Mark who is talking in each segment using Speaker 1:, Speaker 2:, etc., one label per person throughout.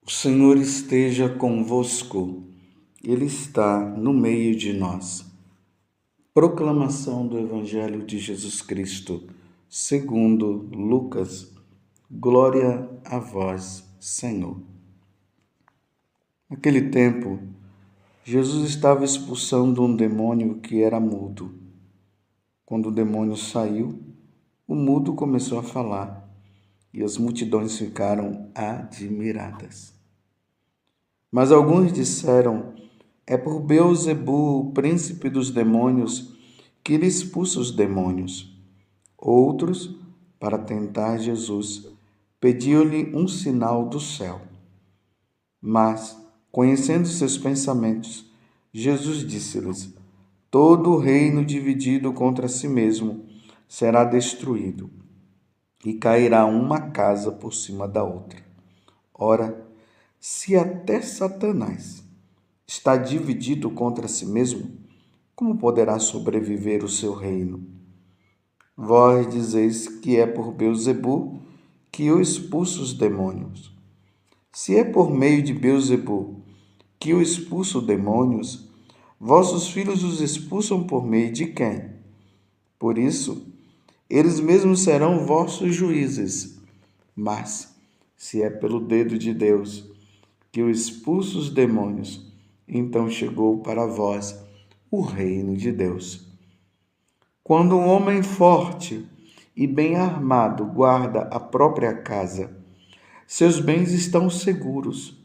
Speaker 1: O Senhor esteja convosco, Ele está no meio de nós. Proclamação do Evangelho de Jesus Cristo, segundo Lucas. Glória a vós, Senhor. Naquele tempo, Jesus estava expulsando um demônio que era mudo. Quando o demônio saiu, o mudo começou a falar e as multidões ficaram admiradas. Mas alguns disseram: é por Beelzebu, o príncipe dos demônios, que ele expulsa os demônios. Outros, para tentar Jesus, pediam-lhe um sinal do céu. Mas, conhecendo seus pensamentos, Jesus disse-lhes: todo reino dividido contra si mesmo será destruído, e cairá uma casa por cima da outra. Ora, se até Satanás está dividido contra si mesmo, como poderá sobreviver o seu reino? Vós dizeis que é por Beelzebu que eu expulso os demônios. Se é por meio de Beelzebu que eu expulso demônios, vossos filhos os expulsam por meio de quem? Por isso, eles mesmos serão vossos juízes. Mas, se é pelo dedo de Deus que eu expulso os demônios, então chegou para vós o reino de Deus. Quando um homem forte e bem armado guarda a própria casa, seus bens estão seguros.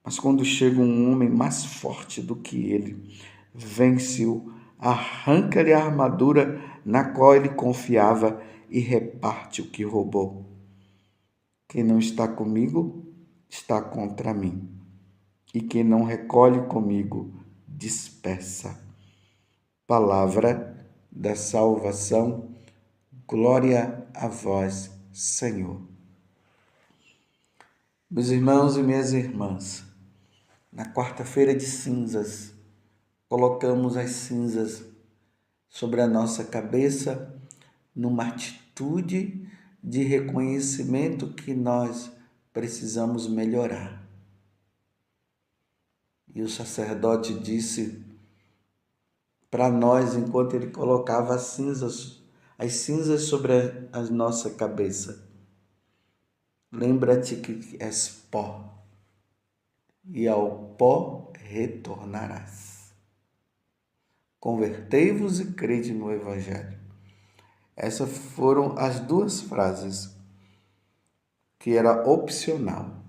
Speaker 1: Mas quando chega um homem mais forte do que ele, vence-o, arranca-lhe a armadura na qual ele confiava e reparte o que roubou. Quem não está comigo, está contra mim. E quem não recolhe comigo, dispersa. Palavra da salvação, glória a vós, Senhor. Meus irmãos e minhas irmãs, na quarta-feira de cinzas, colocamos as cinzas sobre a nossa cabeça numa atitude de reconhecimento que nós precisamos melhorar. E o sacerdote disse para nós, enquanto ele colocava as cinzas sobre a nossa cabeça: lembra-te que és pó, e ao pó retornarás. Convertei-vos e crede no Evangelho. Essas foram as duas frases que era opcional.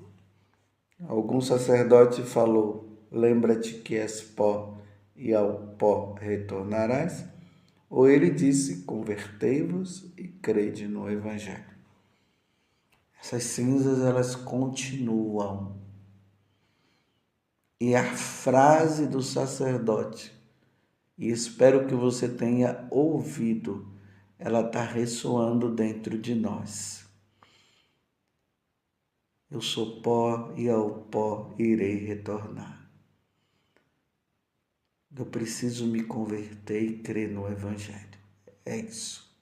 Speaker 1: Algum sacerdote falou: lembra-te que és pó e ao pó retornarás. Ou ele disse: convertei-vos e crede no Evangelho. Essas cinzas, elas continuam. E a frase do sacerdote, e espero que você tenha ouvido, ela está ressoando dentro de nós. Eu sou pó e ao pó irei retornar. Eu preciso me converter e crer no Evangelho. É isso.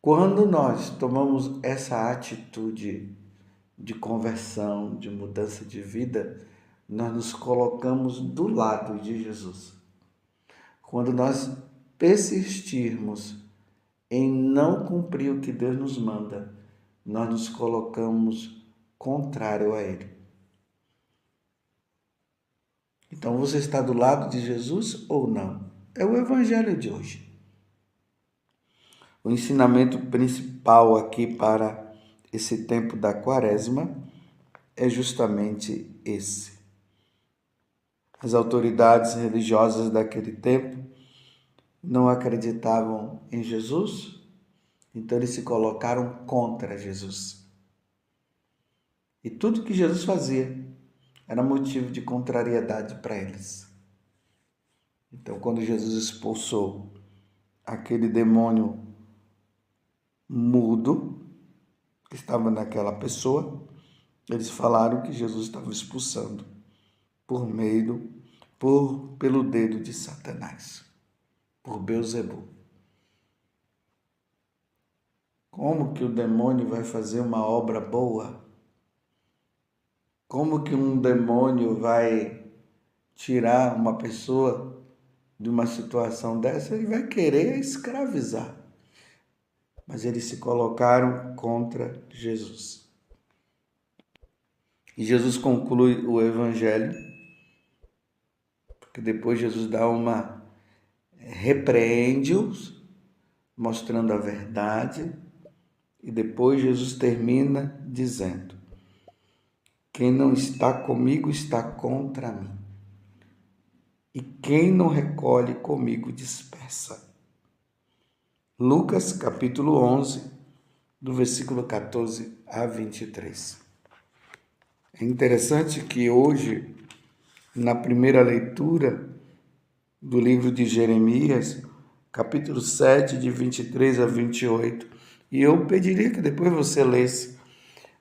Speaker 1: Quando nós tomamos essa atitude de conversão, de mudança de vida, nós nos colocamos do lado de Jesus. Quando nós persistirmos em não cumprir o que Deus nos manda, nós nos colocamos contrário a Ele. Então, você está do lado de Jesus ou não? É o Evangelho de hoje. O ensinamento principal aqui para esse tempo da Quaresma é justamente esse. As autoridades religiosas daquele tempo não acreditavam em Jesus, então eles se colocaram contra Jesus. E tudo que Jesus fazia era motivo de contrariedade para eles. Então, quando Jesus expulsou aquele demônio mudo que estava naquela pessoa, eles falaram que Jesus estava expulsando pelo dedo de Satanás, por Beelzebu. Como que o demônio vai fazer uma obra boa Como que um demônio vai tirar uma pessoa de uma situação dessa? Ele vai querer escravizar. Mas eles se colocaram contra Jesus. E Jesus conclui o evangelho, porque depois Jesus dá repreende-os, mostrando a verdade, e depois Jesus termina dizendo: quem não está comigo está contra mim, e quem não recolhe comigo dispersa. Lucas capítulo 11, do versículo 14 a 23. É interessante que hoje, na primeira leitura do livro de Jeremias, capítulo 7, de 23 a 28, e eu pediria que depois você lesse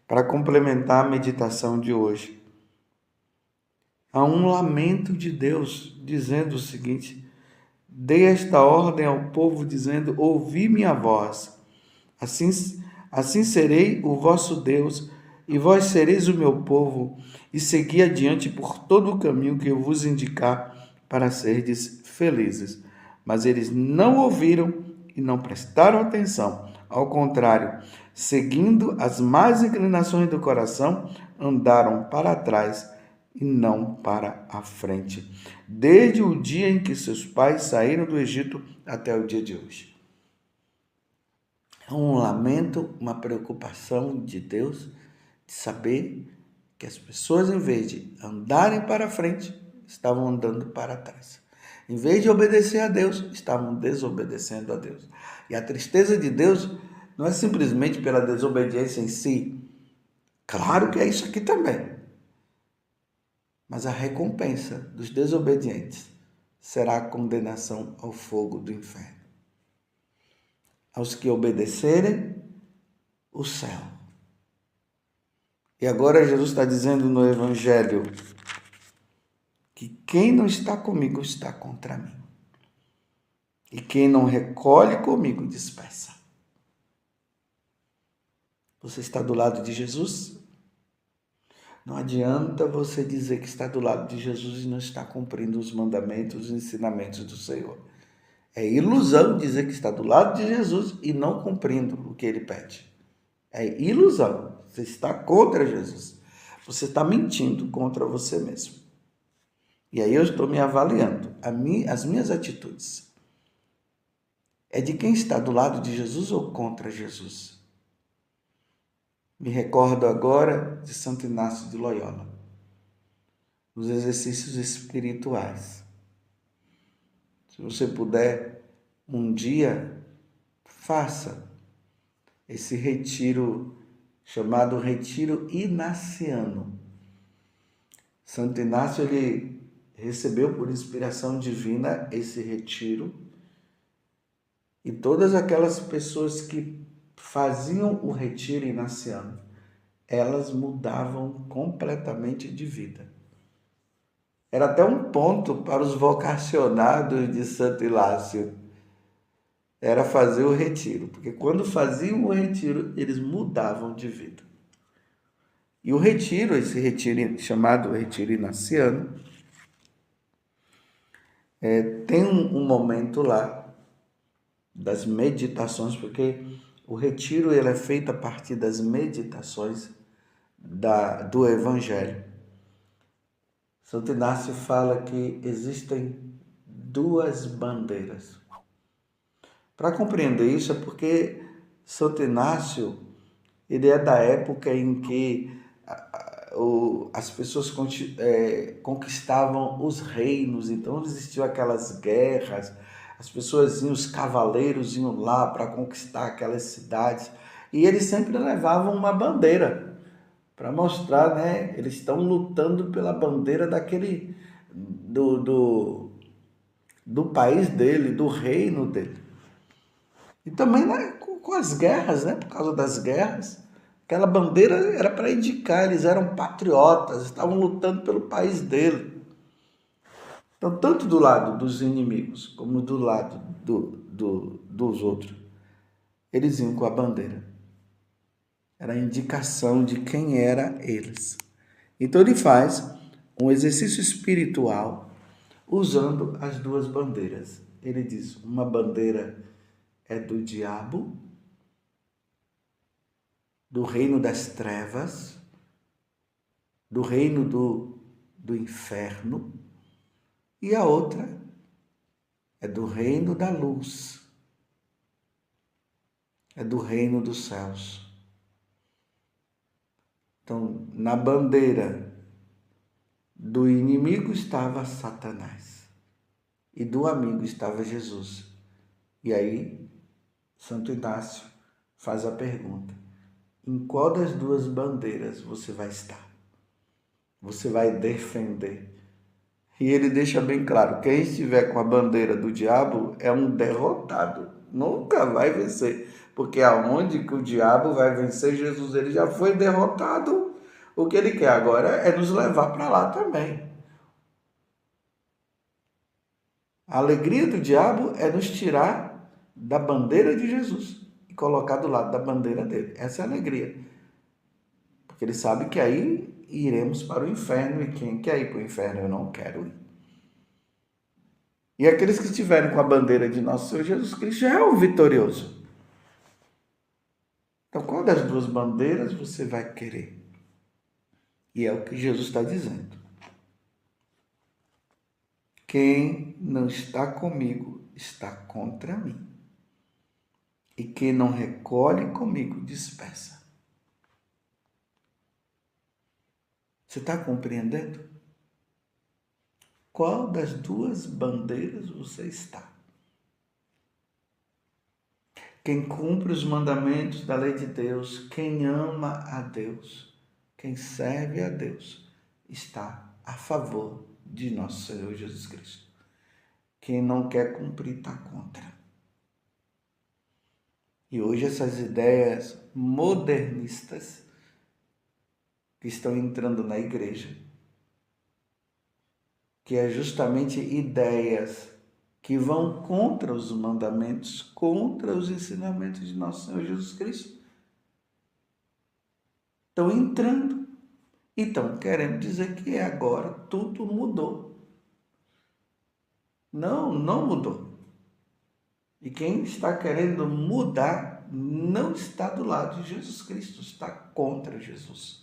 Speaker 1: para complementar a meditação de hoje. Há um lamento de Deus dizendo o seguinte: dei esta ordem ao povo, dizendo: ouvi minha voz. Assim serei o vosso Deus, e vós sereis o meu povo, e segui adiante por todo o caminho que eu vos indicar, para serdes felizes. Mas eles não ouviram e não prestaram atenção. Ao contrário, seguindo as más inclinações do coração, andaram para trás e não para a frente, desde o dia em que seus pais saíram do Egito até o dia de hoje. É um lamento, uma preocupação de Deus de saber que as pessoas, em vez de andarem para a frente, estavam andando para trás. Em vez de obedecer a Deus, estavam desobedecendo a Deus. E a tristeza de Deus não é simplesmente pela desobediência em si. Claro que é isso aqui também. Mas a recompensa dos desobedientes será a condenação ao fogo do inferno. Aos que obedecerem, o céu. E agora Jesus está dizendo no Evangelho que quem não está comigo está contra mim. E quem não recolhe comigo dispersa. Você está do lado de Jesus? Não adianta você dizer que está do lado de Jesus e não está cumprindo os mandamentos, os ensinamentos do Senhor. É ilusão dizer que está do lado de Jesus e não cumprindo o que ele pede. É ilusão. Você está contra Jesus. Você está mentindo contra você mesmo. E aí eu estou me avaliando. As minhas atitudes. É de quem está do lado de Jesus ou contra Jesus? Me recordo agora de Santo Inácio de Loyola. Nos exercícios espirituais. Se você puder, um dia, faça esse retiro chamado Retiro Inaciano. Santo Inácio, ele recebeu por inspiração divina esse retiro, e todas aquelas pessoas que faziam o retiro inaciano, elas mudavam completamente de vida. Era até um ponto para os vocacionados de Santo Inácio, era fazer o retiro, porque quando faziam o retiro, eles mudavam de vida. E o retiro, esse retiro chamado Retiro Inaciano, tem um momento lá das meditações, porque o retiro ele é feito a partir das meditações do Evangelho. Santo Inácio fala que existem duas bandeiras. Para compreender isso é porque Santo Inácio ele é da época em que as pessoas conquistavam os reinos, então existiam aquelas guerras, as pessoas iam, os cavaleiros iam lá para conquistar aquelas cidades, e eles sempre levavam uma bandeira para mostrar, né? Eles estão lutando pela bandeira do país dele, do reino dele. E também, né, com as guerras, né? Por causa das guerras, aquela bandeira era para indicar, eles eram patriotas, estavam lutando pelo país dele. Então, tanto do lado dos inimigos, como do lado dos outros, eles iam com a bandeira. Era a indicação de quem era eles. Então ele faz um exercício espiritual usando as duas bandeiras. Ele diz: uma bandeira é do diabo, do reino das trevas, do reino do inferno, e a outra é do reino da luz, é do reino dos céus. Então, na bandeira do inimigo estava Satanás e do amigo estava Jesus. E aí, Santo Inácio faz a pergunta: em qual das duas bandeiras você vai estar? Você vai defender? E ele deixa bem claro: quem estiver com a bandeira do diabo é um derrotado, nunca vai vencer, porque aonde que o diabo vai vencer Jesus? Ele já foi derrotado. O que ele quer agora é nos levar para lá também. A alegria do diabo é nos tirar da bandeira de Jesus e colocar do lado da bandeira dele. Essa é a alegria. Porque ele sabe que aí iremos para o inferno, e quem quer ir para o inferno? Eu não quero ir. E aqueles que estiverem com a bandeira de nosso Senhor Jesus Cristo já é o vitorioso. Então, qual das duas bandeiras você vai querer? E é o que Jesus está dizendo. Quem não está comigo está contra mim. E quem não recolhe comigo dispersa. Você está compreendendo? Qual das duas bandeiras você está? Quem cumpre os mandamentos da lei de Deus, quem ama a Deus, quem serve a Deus, está a favor de nosso Senhor Jesus Cristo. Quem não quer cumprir está contra. E hoje essas ideias modernistas que estão entrando na igreja, que é justamente ideias que vão contra os mandamentos, contra os ensinamentos de nosso Senhor Jesus Cristo, estão entrando e estão querendo dizer que agora tudo mudou. Não, não mudou. E quem está querendo mudar não está do lado de Jesus Cristo, está contra Jesus.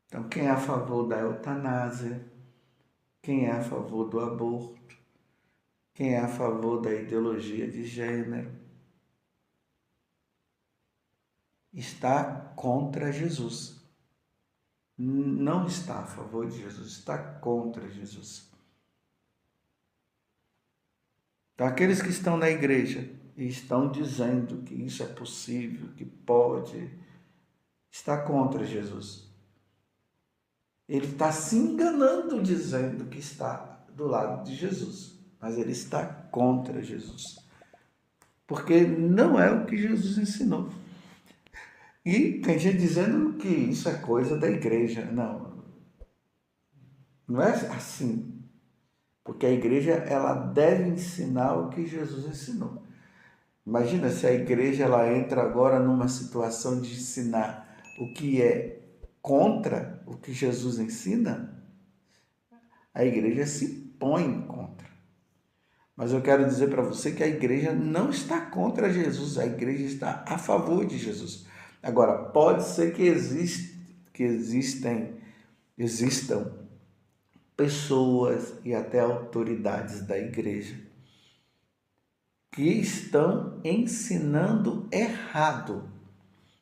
Speaker 1: Então, quem é a favor da eutanásia, quem é a favor do aborto, quem é a favor da ideologia de gênero, está contra Jesus. Não está a favor de Jesus, está contra Jesus. Então, aqueles que estão na igreja e estão dizendo que isso é possível, que pode, está contra Jesus. Ele está se enganando dizendo que está do lado de Jesus, mas ele está contra Jesus. Porque não é o que Jesus ensinou. E tem gente dizendo que isso é coisa da igreja. Não, não é assim. Porque a igreja ela deve ensinar o que Jesus ensinou. Imagina se a igreja ela entra agora numa situação de ensinar o que é contra o que Jesus ensina, a igreja se põe contra. Mas eu quero dizer para você que a igreja não está contra Jesus, a igreja está a favor de Jesus. Agora, pode ser que existam pessoas e até autoridades da igreja que estão ensinando errado,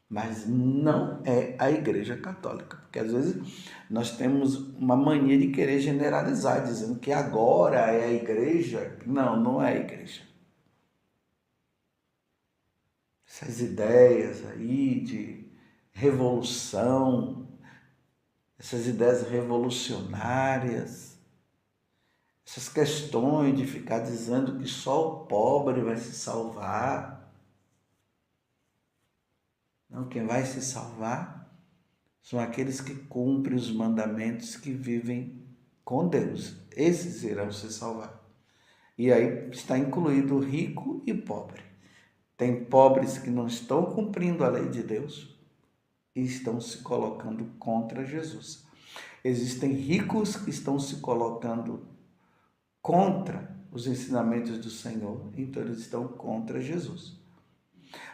Speaker 1: mas não é a Igreja Católica, porque às vezes nós temos uma mania de querer generalizar, dizendo que agora é a igreja. Não, não é a igreja. Essas ideias aí de revolução, essas ideias revolucionárias, essas questões de ficar dizendo que só o pobre vai se salvar. Não, quem vai se salvar são aqueles que cumprem os mandamentos, que vivem com Deus. Esses irão se salvar. E aí está incluído rico e pobre. Tem pobres que não estão cumprindo a lei de Deus e estão se colocando contra Jesus. Existem ricos que estão se colocando contra os ensinamentos do Senhor, então eles estão contra Jesus.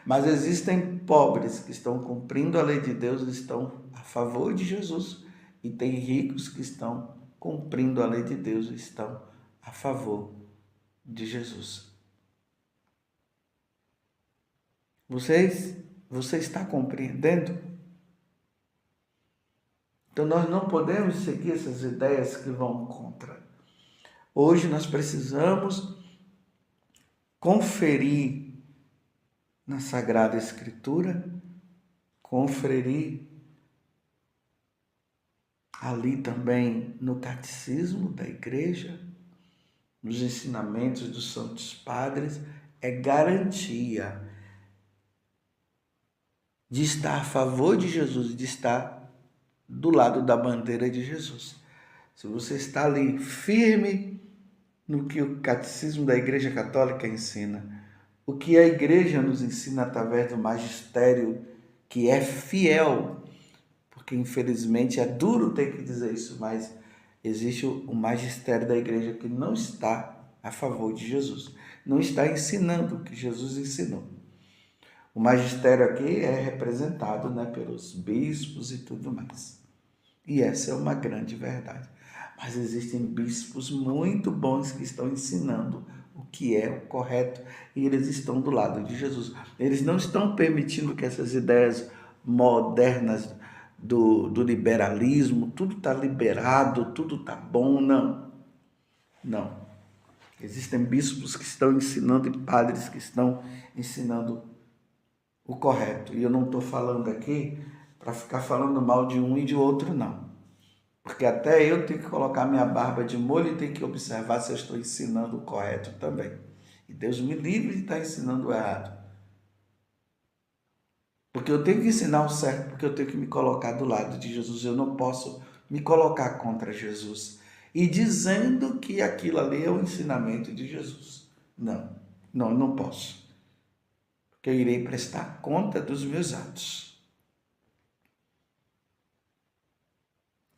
Speaker 1: Mas existem pobres que estão cumprindo a lei de Deus e estão a favor de Jesus, e tem ricos que estão cumprindo a lei de Deus e estão a favor de Jesus. Você está compreendendo? Então nós não podemos seguir essas ideias que vão contra. Hoje nós precisamos conferir na Sagrada Escritura, conferir ali também no catecismo da igreja, nos ensinamentos dos santos padres, é garantia de estar a favor de Jesus, de estar do lado da bandeira de Jesus. Se você está ali firme no que o catecismo da Igreja Católica ensina, o que a Igreja nos ensina através do magistério, que é fiel, porque infelizmente é duro ter que dizer isso, mas existe o magistério da Igreja que não está a favor de Jesus, não está ensinando o que Jesus ensinou. O magistério aqui é representado, pelos bispos e tudo mais. E essa é uma grande verdade. Mas existem bispos muito bons que estão ensinando o que é o correto e eles estão do lado de Jesus. Eles não estão permitindo que essas ideias modernas do liberalismo, tudo está liberado, tudo está bom, não. Não. Existem bispos que estão ensinando e padres que estão ensinando o correto. E eu não estou falando aqui para ficar falando mal de um e de outro, não. Porque até eu tenho que colocar minha barba de molho e tenho que observar se eu estou ensinando o correto também. E Deus me livre de estar ensinando o errado. Porque eu tenho que ensinar o certo, porque eu tenho que me colocar do lado de Jesus. Eu não posso me colocar contra Jesus. E dizendo que aquilo ali é o ensinamento de Jesus. Não, eu não posso. Porque eu irei prestar conta dos meus atos.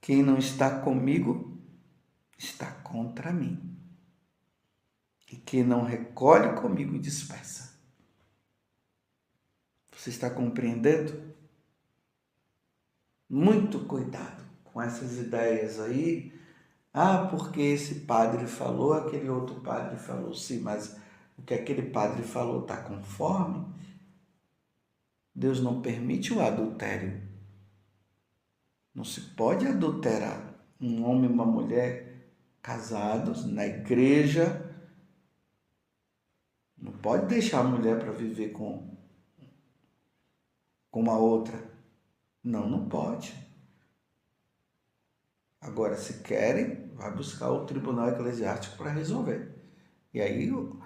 Speaker 1: Quem não está comigo, está contra mim. E quem não recolhe comigo, dispersa. Você está compreendendo? Muito cuidado com essas ideias aí. Porque esse padre falou, aquele outro padre falou. Sim, mas o que aquele padre falou está conforme? Deus não permite o adultério. Não se pode adulterar um homem e uma mulher casados na igreja. Não pode deixar a mulher para viver com uma outra. Não pode. Agora, se querem, vai buscar o tribunal eclesiástico para resolver. E aí o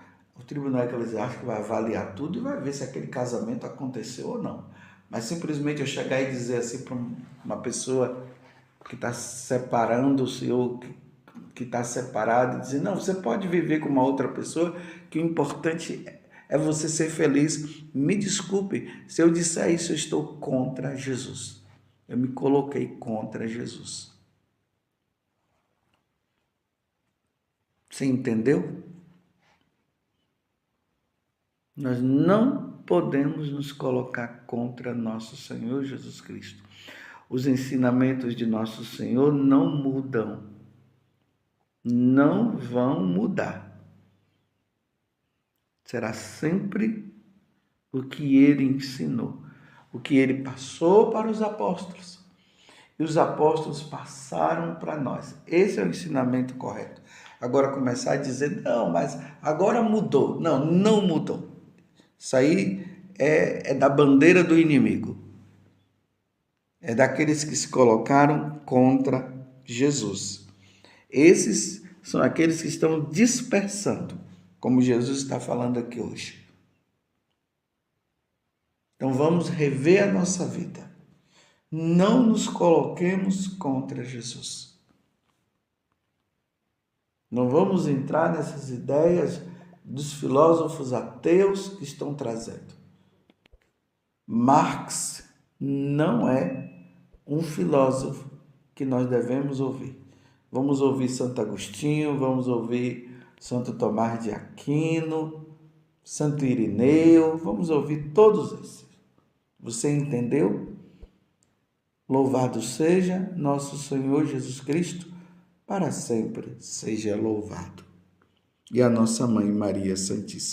Speaker 1: tribunal eclesiástico vai avaliar tudo e vai ver se aquele casamento aconteceu ou não. Mas simplesmente eu chegar e dizer assim para uma pessoa que está separando-se ou que está separado, e dizer, não, você pode viver com uma outra pessoa, que o importante é você ser feliz. Me desculpe, se eu disser isso, eu estou contra Jesus. Eu me coloquei contra Jesus. Você entendeu? Nós não podemos nos colocar contra nosso Senhor Jesus Cristo. Os ensinamentos de nosso Senhor não mudam. Não vão mudar. Será sempre o que ele ensinou, o que ele passou para os apóstolos. E os apóstolos passaram para nós. Esse é o ensinamento correto. Agora começar a dizer, não, mas agora mudou. Não mudou. Isso aí é da bandeira do inimigo. É daqueles que se colocaram contra Jesus. Esses são aqueles que estão dispersando, como Jesus está falando aqui hoje. Então vamos rever a nossa vida. Não nos coloquemos contra Jesus. Não vamos entrar nessas ideias dos filósofos ateus que estão trazendo. Marx não é um filósofo que nós devemos ouvir. Vamos ouvir Santo Agostinho, vamos ouvir Santo Tomás de Aquino, Santo Irineu, vamos ouvir todos esses. Você entendeu? Louvado seja nosso Senhor Jesus Cristo, para sempre seja louvado. E a nossa Mãe Maria Santíssima.